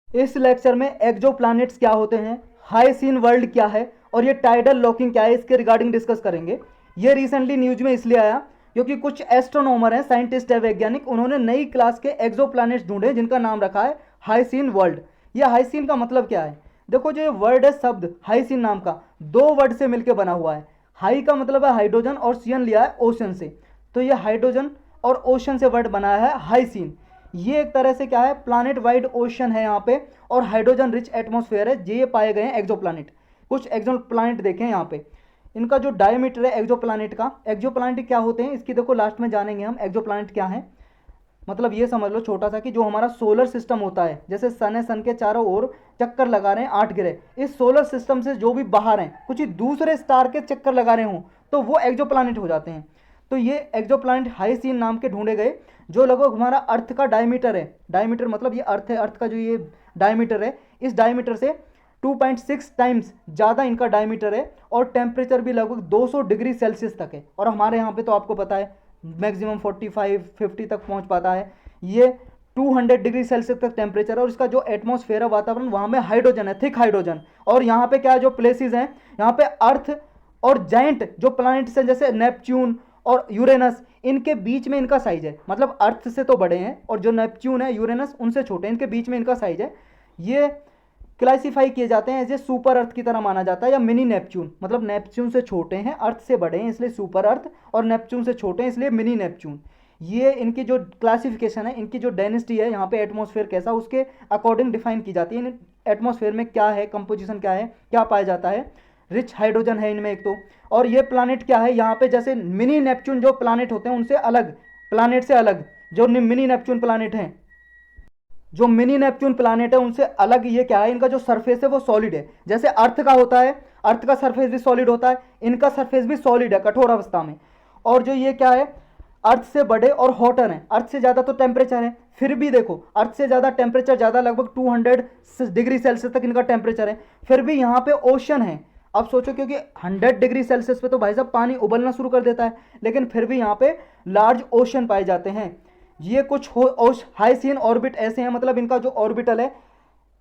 इस लेक्चर में एक्सो प्लैनेट्स क्या होते हैं, हाईसीन वर्ल्ड क्या है और ये टाइडल लॉकिंग क्या है, इसके रिगार्डिंग डिस्कस करेंगे। ये रिसेंटली न्यूज में इसलिए आया क्योंकि कुछ एस्ट्रोनॉमर हैं, साइंटिस्ट है, वैज्ञानिक, उन्होंने नई क्लास के एक्सो प्लैनेट्स ढूंढे जिनका नाम रखा है हाईसीन वर्ल्ड। ये हाईसीन का मतलब क्या है? देखो, जो ये वर्ड है, शब्द हाईसीन नाम का, दो वर्ड से मिलकर बना हुआ है। हाई का मतलब है हाइड्रोजन और सीन लिया है ओशन से, तो ये हाइड्रोजन और ओशन से वर्ड बनाया है हाईसीन। ये एक तरह से क्या है, प्लानिट वाइड ओशन है यहाँ पे, और हाइड्रोजन रिच एटमॉस्फेयर है। ये पाए गए हैं एक्सो प्लानिट। कुछ एक्सो प्लानिट देखें यहाँ पे, इनका जो डायमीटर है एक्सो प्लानिट का, एक्सो प्लानिट क्या होते हैं इसकी देखो लास्ट में जानेंगे हम एक्सो प्लानिट क्या है। मतलब ये समझ लो छोटा सा कि जो हमारा सोलर सिस्टम होता है, जैसे सन है, सन के चारों ओर चक्कर लगा रहे हैं 8 ग्रह, इस सोलर सिस्टम से जो भी बाहर हैं, कुछ ही दूसरे स्टार के चक्कर लगा रहे हों, तो वो एक्सो प्लानिट हो जाते हैं। तो ये एक्सो प्लानिट हाईसीन नाम के ढूंढे गए, जो लगभग हमारा अर्थ का डायमीटर है। डायमीटर मतलब ये अर्थ है, अर्थ का जो ये डायमीटर है, इस डायमीटर से 2.6 टाइम्स ज़्यादा इनका डायमीटर है, और टेम्परेचर भी लगभग 200 डिग्री सेल्सियस तक है। और हमारे यहाँ पे तो आपको पता है मैक्सिमम 45-50 तक पहुँच पाता है। ये 200 डिग्री सेल्सियस तक टेम्परेचर है, और इसका जो एटमॉस्फेयर है, वातावरण, वहाँ में हाइड्रोजन है, थिक हाइड्रोजन। और यहाँ पे क्या है, जो प्लेसेस हैं यहाँ पे अर्थ और जाइंट जो प्लैनेट्स हैं जैसे नेपच्यून और यूरेनस, इनके बीच में इनका साइज है। मतलब अर्थ से तो बड़े हैं, और जो नेपच्यून है, यूरेनस, उनसे छोटे हैं, इनके बीच में इनका साइज है। ये क्लासिफाई किए जाते हैं एज ए सुपर अर्थ की तरह माना जाता है, या मिनी नेपच्यून। मतलब नेपच्यून से छोटे हैं, अर्थ से बड़े हैं इसलिए सुपर अर्थ, और नेपच्यून से छोटे हैं इसलिए मिनी नेपच्यून। ये इनकी जो क्लासिफिकेशन है, इनकी जो डेंसिटी है यहाँ पे, एटमॉस्फेयर कैसा, उसके अकॉर्डिंग डिफाइन की जाती है। एटमॉस्फेयर में क्या है, कंपोजिशन क्या है, क्या पाया जाता है, रिच हाइड्रोजन है इनमें एक तो। और ये प्लानिट क्या है यहाँ पे, जैसे मिनी नेपच्यून जो प्लानिट होते हैं उनसे अलग, प्लानिट से अलग जो मिनी नेपच्यून प्लानिट हैं, जो मिनी नेपच्यून प्लानिट है उनसे अलग ये क्या है, इनका जो सरफेस है वो सॉलिड है। जैसे अर्थ का होता है, अर्थ का सरफेस भी सॉलिड होता है, इनका सरफेस भी सॉलिड है कठोर अवस्था में। और जो ये क्या है, अर्थ से बड़े और हॉटर हैं, अर्थ से ज़्यादा तो टेम्परेचर है, फिर भी देखो अर्थ से ज़्यादा टेम्परेचर, ज़्यादा लगभग 200 डिग्री सेल्सियस तक इनका टेम्परेचर है, फिर भी यहाँ पे ओशन है। अब सोचो, क्योंकि 100 डिग्री सेल्सियस पे तो भाई साहब पानी उबलना शुरू कर देता है, लेकिन फिर भी यहाँ पे लार्ज ओशन पाए जाते हैं। ये कुछ हाईसीन ऑर्बिट ऐसे हैं, मतलब इनका जो ऑर्बिटल है,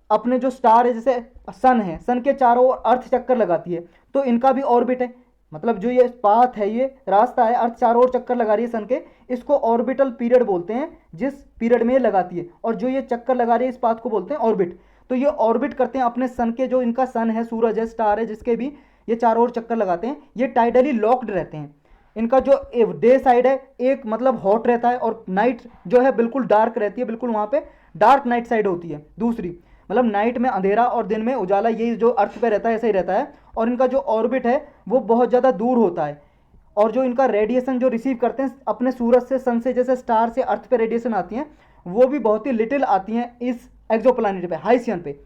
अपने जो स्टार है, जैसे सन है, सन के चारों ओर अर्थ चक्कर लगाती है, तो इनका भी ऑर्बिट है। मतलब जो ये पाथ है, ये रास्ता है, अर्थ चारों ओर चक्कर लगा रही है सन के, इसको ऑर्बिटल पीरियड बोलते हैं, जिस पीरियड में ये लगाती है। और जो ये चक्कर लगा रही है, इस पाथ को बोलते हैं ऑर्बिट। तो ये ऑर्बिट करते हैं अपने सन के, जो इनका सन है, सूरज है, स्टार है, जिसके भी ये चारों ओर चक्कर लगाते हैं, ये टाइडली लॉक्ड रहते हैं। इनका जो डे साइड है एक मतलब हॉट रहता है, और नाइट जो है बिल्कुल डार्क रहती है, बिल्कुल वहाँ पे डार्क नाइट साइड होती है दूसरी। मतलब नाइट में अंधेरा और दिन में उजाला, यही जो अर्थ पे रहता है ऐसा ही रहता है। और इनका जो ऑर्बिट है वो बहुत ज़्यादा दूर होता है, और जो इनका रेडिएशन जो रिसीव करते हैं अपने सूरज से, सन से, जैसे स्टार से अर्थ पे रेडिएशन आती हैं, वो भी बहुत ही लिटिल आती हैं इस एक्सोप्लैनेट पे, हाइसियन पे,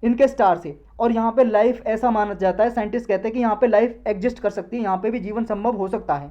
इनके स्टार से। और यहाँ पे लाइफ ऐसा माना जाता है, साइंटिस्ट कहते हैं कि यहाँ पे लाइफ एग्जिस्ट कर सकती है, यहाँ पे भी जीवन संभव हो सकता है।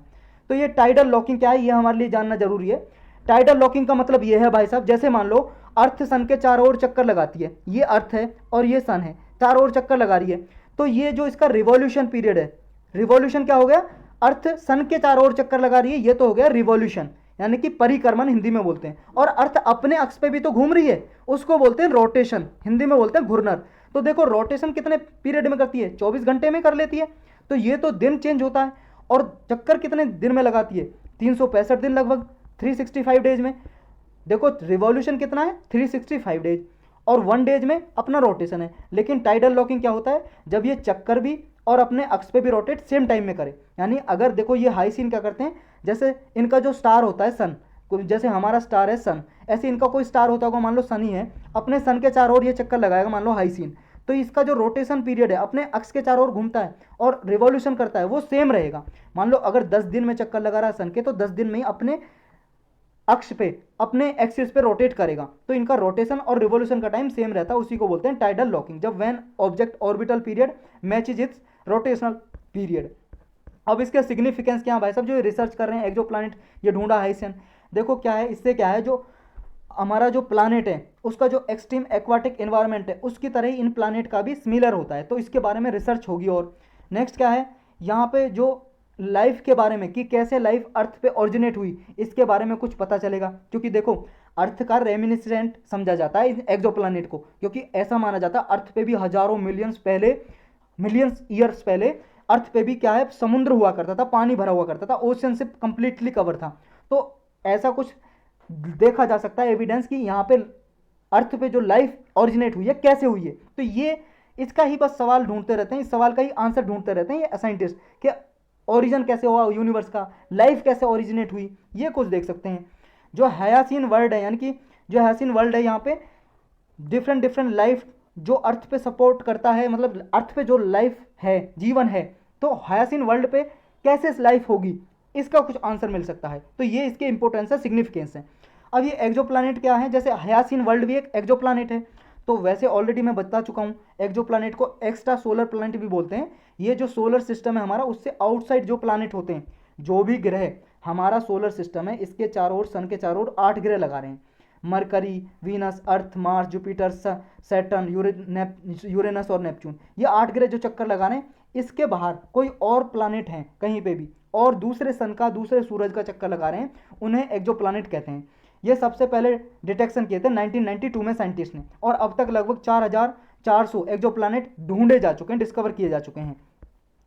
तो ये टाइडल लॉकिंग क्या है, ये हमारे लिए जानना जरूरी है। टाइडल लॉकिंग का मतलब ये है भाई साहब, जैसे मान लो अर्थ सन के चारों ओर चक्कर लगाती है, ये अर्थ है और ये सन है, चारों ओर चक्कर लगा रही है, तो ये जो इसका रिवॉल्यूशन पीरियड है, रिवॉल्यूशन क्या हो गया, अर्थ सन के चारों ओर चक्कर लगा रही है, ये तो हो गया रिवॉल्यूशन, यानी कि परिक्रमण हिंदी में बोलते हैं। और अर्थ अपने अक्ष पे भी तो घूम रही है, उसको बोलते हैं रोटेशन, हिंदी में बोलते हैं घूर्णन। तो देखो रोटेशन कितने पीरियड में करती है, 24 घंटे में कर लेती है। तो ये तो दिन चेंज होता है, और चक्कर कितने दिन में लगाती है, 365 दिन, लगभग 365 डेज में। देखो रिवॉल्यूशन कितना है, 365 डेज, और 1 डेज में अपना रोटेशन है। लेकिन टाइडल लॉकिंग क्या होता है, जब ये चक्कर भी और अपने अक्ष पे भी रोटेट सेम टाइम में करे। यानी अगर देखो ये हाई सीन क्या करते हैं, जैसे इनका जो स्टार होता है सन, जैसे हमारा स्टार है सन, ऐसे इनका कोई स्टार होता होगा, मान लो सन ही है, अपने सन के चारों ओर ये चक्कर लगाएगा, मान लो हाई सीन, तो इसका जो रोटेशन पीरियड है अपने अक्ष के चारों ओर घूमता है और रिवॉल्यूशन करता है, वो सेम रहेगा। मान लो अगर 10 दिन में चक्कर लगा रहा है सन के, तो 10 दिन में ही अपने अक्ष पे, अपने एक्सिस पे रोटेट करेगा। तो इनका रोटेशन और रिवॉल्यूशन का टाइम सेम रहता है, उसी को बोलते हैं टाइडल लॉकिंग, जब when object orbital period matches it's rotational period. अब इसके सिग्निफिकेंस क्या है भाई साहब, जो रिसर्च कर रहे हैं एक्सो प्लानिट, ये ढूंढा हाइसियन, देखो क्या है, इससे क्या है, जो हमारा जो प्लानिट है उसका जो एक्सट्रीम एक्वाटिक एनवायरनमेंट है, उसकी तरह ही इन प्लानिट का भी सिमिलर होता है। तो इसके बारे में रिसर्च होगी। और नेक्स्ट क्या है, यहाँ पे जो लाइफ के बारे में, कि कैसे लाइफ अर्थ पे ओरिजिनेट हुई, इसके बारे में कुछ पता चलेगा। क्योंकि देखो अर्थ का रेमिनिसेंट समझा जाता है एक्सोप्लैनेट को, क्योंकि ऐसा माना जाता है अर्थ पे भी हजारों मिलियंस ईयर्स पहले अर्थ पे भी क्या है, समुद्र हुआ करता था, पानी भरा हुआ करता था, ओशन से कंप्लीटली कवर था। तो ऐसा कुछ देखा जा सकता है एविडेंस कि यहाँ पे अर्थ पे जो लाइफ ओरिजिनेट हुई है कैसे हुई है। तो ये इसका ही बस सवाल ढूंढते रहते हैं, इस सवाल का ही आंसर ढूंढते रहते हैं ये साइंटिस्ट कि ओरिजिन कैसे हुआ यूनिवर्स का, लाइफ कैसे ओरिजिनेट हुई, ये कुछ देख सकते हैं। जो हयासीन वर्ल्ड है, यानी कि जो हयासीन वर्ल्ड है यहाँ पे डिफरेंट लाइफ जो अर्थ पे सपोर्ट करता है, मतलब अर्थ पे जो लाइफ है, जीवन है, तो हयासीन वर्ल्ड पे कैसे लाइफ होगी, इसका कुछ आंसर मिल सकता है। तो ये इसके इंपॉर्टेंस है, सिग्निफिकेंस है। अब ये एक्सोप्लैनेट क्या है, जैसे हयासीन वर्ल्ड भी एक एक्सोप्लैनेट है, तो वैसे ऑलरेडी मैं बता चुका हूँ एक्सोप्लैनेट को एक्स्ट्रा सोलर प्लैनेट भी बोलते हैं। ये जो सोलर सिस्टम है हमारा, उससे आउटसाइड जो प्लैनेट होते हैं, जो भी ग्रह हमारा सोलर सिस्टम है, इसके चारों ओर, सन के चारों ओर 8 ग्रह लगा रहे हैं। मरकरी, वीनस, अर्थ, मार्स, जुपिटर, सैटर्न, यूरेनस और नेपच्यून, ये 8 ग्रह जो चक्कर लगा रहे हैं, इसके बाहर कोई और प्लैनेट हैं कहीं पे भी और दूसरे सन का, दूसरे सूरज का चक्कर लगा रहे हैं, उन्हें एक्सोप्लैनेट कहते हैं। ये सबसे पहले डिटेक्शन किए थे 1992 में साइंटिस्ट ने, और अब तक लगभग 4400 एक्सोप्लैनेट ढूंढे जा चुके हैं, डिस्कवर किए जा चुके हैं।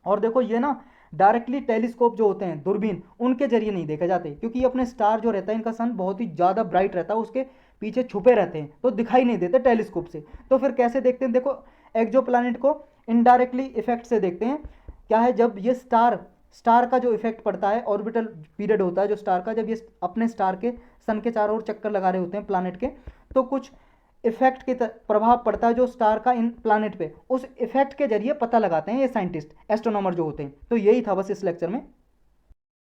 और देखो ये ना डायरेक्टली टेलीस्कोप जो होते हैं, दूरबीन, उनके जरिए नहीं देखे जाते, क्योंकि अपने स्टार जो रहता है, इनका सन बहुत ही ज़्यादा ब्राइट रहता है, उसके पीछे छुपे रहते हैं, तो दिखाई नहीं देते टेलीस्कोप से। तो फिर कैसे देखते हैं, देखो एक्सोप्लैनेट को इनडायरेक्टली इफेक्ट से देखते हैं। क्या है, जब ये स्टार का जो इफेक्ट पड़ता है, ऑर्बिटल पीरियड होता है जो स्टार का, जब ये अपने स्टार के सन के चारों ओर चक्कर लगा रहे होते हैं प्लैनेट के, तो कुछ इफेक्ट के प्रभाव पड़ता है जो स्टार का इन प्लैनेट पे, उस इफेक्ट के जरिए पता लगाते हैं ये साइंटिस्ट, एस्ट्रोनॉमर जो होते हैं। तो यही था बस इस लेक्चर में।